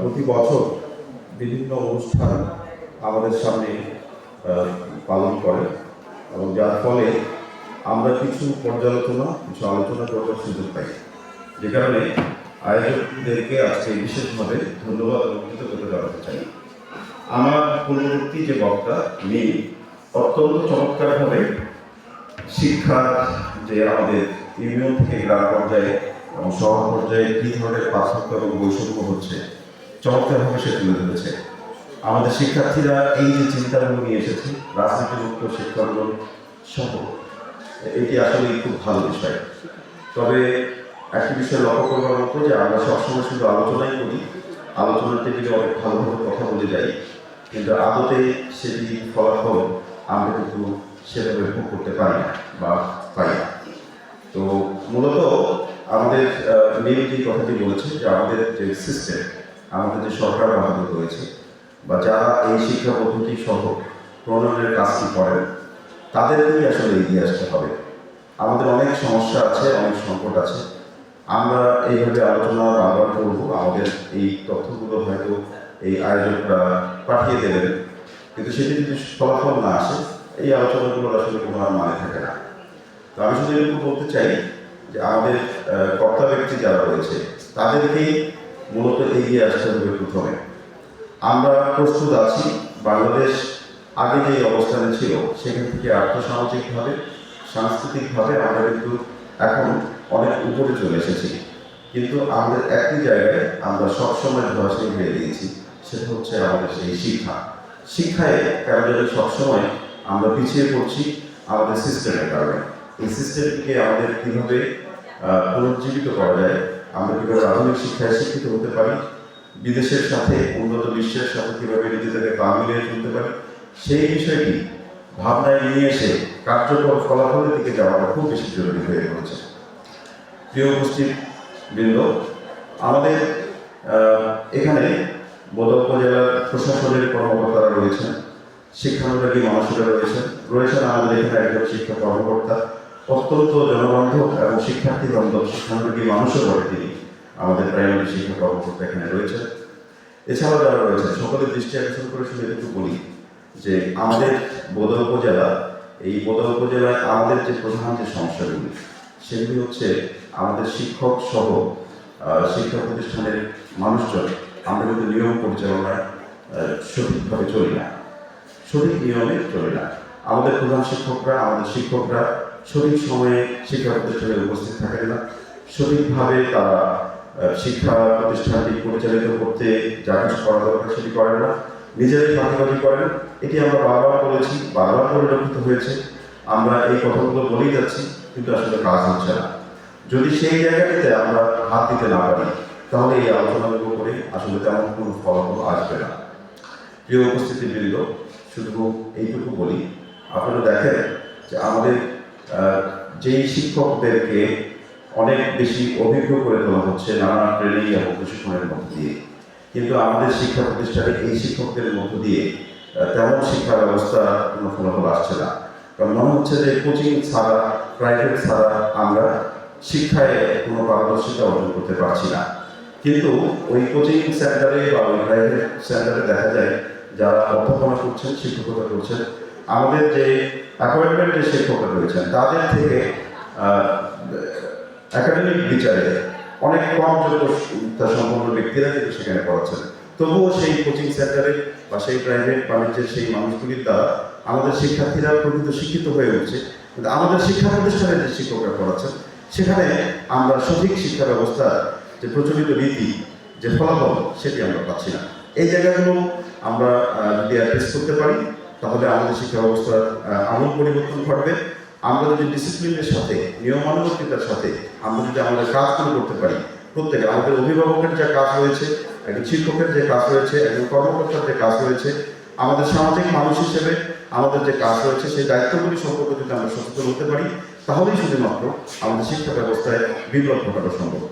প্রতি বছর বিভিন্ন অনুষ্ঠান আমাদের সামনে পালন করে এবং যার ফলে আমরা কিছু পর্যালোচনা কিছু আলোচনা করবার সুযোগ পাই, যে কারণে আয়োজকদেরকে আজকে বিশেষভাবে ধন্যবাদ এবং কৃতজ্ঞতা জানাতে চাই। আমার পূর্ববর্তী যে বক্তা নীল অত্যন্ত চমৎকারভাবে শিক্ষার যে আমাদের ইউনিয়ন থেকে গ্রাম পর্যায়ে এবং শহর পর্যায়ে কী ধরনের পার্থক্য এবং বৈষম্য হচ্ছে চমৎকারভাবে সে তুলে ধরেছে। আমাদের শিক্ষার্থীরা এই যে চিন্তাগুলো নিয়ে এসেছে, রাজনীতিমুক্ত শিক্ষাঙ্গন সহ, এটি আসলে খুব ভালো বিষয়। তবে একটি বিষয় লক্ষ্য করবার মতো যে আমরা সবসময় শুধু আলোচনাই করি, আলোচনার টেবিলে অনেক ভালোভাবে কথা বলে যাই, কিন্তু আদতে সেটি ফলাফল আমরা কিন্তু সেভাবে ভোগ করতে পারি না বা পাই না। তো মূলত আমাদের নীল যে কথাটি বলেছে যে আমাদের যে সিস্টেম, আমাদের যে সরকার বাহাদুর রয়েছে বা যারা এই শিক্ষা পদ্ধতি সহ প্রণয়নের কাজটি করেন, তাদেরকেই আসলে এগিয়ে আসতে হবে। আমাদের অনেক সমস্যা আছে, অনেক সংকট আছে। আমরা এইভাবে আলোচনা বারবার করবো, আমাদের এই তথ্যগুলো হয়তো এই আয়োজকরা পাঠিয়ে দেবেন, কিন্তু সেটি যদি ফলাফল না আসে এই আলোচনাগুলোর আসলে কোনো আর মানে থাকে না। তো আমি শুধু এটুকু বলতে চাই যে আমাদের কর্তা ব্যক্তি যারা রয়েছে তাদেরকেই মূলত এগিয়ে আসতে হবে প্রথমে। আমরা প্রস্তুত আছি, বাংলাদেশ আগে যে অবস্থানে ছিল সেখান থেকে আর্থসামাজিকভাবে সাংস্কৃতিকভাবে আমরা কিন্তু এখন অনেক উপরে চলে এসেছি, কিন্তু আমাদের একটি জায়গায় আমরা সবসময় ধরাশায়ী হয়ে গিয়েছি, সেটা হচ্ছে আমাদের সেই শিক্ষায় কেন জানি সবসময় আমরা পিছিয়ে পড়ছি আমাদের সিস্টেমের কারণে। এই সিস্টেমকে আমাদের কীভাবে পুনর্জীবিত করা যায়, আমরা কীভাবে আধুনিক শিক্ষায় শিক্ষিত হতে পারি, বিদেশের সাথে উন্নত বিশ্বের সাথে কীভাবে নিজেদেরকে পা মিলিয়ে তুলতে পারি, সেই বিষয়টি ভাবনায় নিয়ে এসে কার্যকর ফলাফলের দিকে যাওয়াটা খুব বেশি জরুরি হয়ে পড়েছে। প্রিয় উপস্থিত বৃন্দ, আমাদের এখানে বোদা উপজেলার প্রশাসনের কর্মকর্তারা রয়েছেন, শিক্ষানুরাগী মানুষেরা রয়েছেন আমাদের এখানে একজন শিক্ষা কর্মকর্তা, অত্যন্ত জনবান্ধব এবং শিক্ষার্থী বান্ধব শিক্ষানুরাগী মানুষও বলে তিনি আমাদের প্রাইমারি শিক্ষা কর্মকর্তা এখানে রয়েছেন। এছাড়াও যারা রয়েছেন সকলের দৃষ্টি আকর্ষণ করে শুনে একটু বলি যে আমাদের বোদা উপজেলা, এই বোদা উপজেলায় আমাদের যে প্রধান যে সমস্যাগুলি সেগুলি হচ্ছে আমাদের শিক্ষক সহ শিক্ষা প্রতিষ্ঠানের মানুষজন আমরা কিন্তু নিয়ম পরিচালনায় সঠিকভাবে চলি না, সঠিক নিয়মে চলি না। আমাদের প্রধান শিক্ষকরা, আমাদের শিক্ষকরা সঠিক সময়ে শিক্ষা প্রতিষ্ঠানে উপস্থিত থাকেন না, সঠিকভাবে তারা শিক্ষা প্রতিষ্ঠানটি পরিচালিত করতে যা কিছু করা দরকার সেটি করেন না, নিজেরাই ফাঁকিবাজি করেন। এটি আমরা বারবার বলেছি, বারবার পরিলক্ষিত হয়েছে, আমরা এই কথাগুলো বলেই যাচ্ছি, কিন্তু আসলে কাজ হচ্ছে না। যদি সেই জায়গাটিতে আমরা হাত দিতে না পারি তাহলে এই আলোচনাগুলো করে আসলে তেমন কোনো ফলাফল আসবে না। প্রিয় উপস্থিতিবৃন্দ, শুধু এইটুকু বলি, আপনারা দেখেন যে আমাদের যেই শিক্ষকদেরকে অনেক বেশি অভিজ্ঞ করে তোলা হচ্ছে নানা ট্রেনিং এবং প্রশিক্ষণের মধ্য দিয়ে, কিন্তু আমাদের শিক্ষা প্রতিষ্ঠানে এই শিক্ষকদের মধ্য দিয়ে তেমন শিক্ষা ব্যবস্থা কোনো ফলাফল আসছে না। কারণ মনে হচ্ছে যে কোচিং ছাড়া, প্রাইভেট ছাড়া আমরা শিক্ষায় কোনো পারদর্শিতা অর্জন করতে পারছি না। কিন্তু ওই কোচিং সেন্টারে বা ওই প্রাইভেট সেন্টারে দেখা যায় যারা অধ্যাপনা করছেন, শিক্ষকতা করছেন, আমাদের যে অ্যাপয়েন্টমেন্টের শিক্ষকরা রয়েছেন তাদের থেকে একাডেমিক বিচারে অনেক কম যোগ্যতা সম্পন্ন ব্যক্তিরা কিন্তু সেখানে পড়াচ্ছেন। তবুও সেই কোচিং সেন্টারে বা সেই প্রাইভেট বাণিজ্যের সেই মানুষগুলির দ্বারা আমাদের শিক্ষার্থীরা প্রকৃত শিক্ষিত হয়ে উঠছে, কিন্তু আমাদের শিক্ষা প্রতিষ্ঠানের যে শিক্ষকরা পড়াচ্ছেন সেখানে আমরা সঠিক শিক্ষা ব্যবস্থা যে প্রচলিত রীতি, যে ফলাফল, সেটি আমরা পাচ্ছি না। এই জায়গাগুলো আমরা যদি অ্যাড্রেস করতে পারি তাহলে আমাদের শিক্ষা ব্যবস্থার আমূল পরিবর্তন ঘটবে। আমরা যদি ডিসিপ্লিনের সাথে, নিয়মানুবর্তিতার সাথে আমরা যদি আমাদের কাজগুলো করতে পারি, প্রত্যেকে আমাদের অভিভাবকের যে কাজ রয়েছে, একজন শিক্ষকের যে কাজ রয়েছে, একজন কর্মকর্তার যে কাজ রয়েছে, আমাদের সামাজিক মানুষ হিসেবে আমাদের যে কাজ রয়েছে, সেই দায়িত্বগুলি সম্পর্কে যদি আমরা সচেতন হতে পারি তাহলেই শুধুমাত্র আমাদের শিক্ষা ব্যবস্থায় বিপ্লব ঘটানো সম্ভব।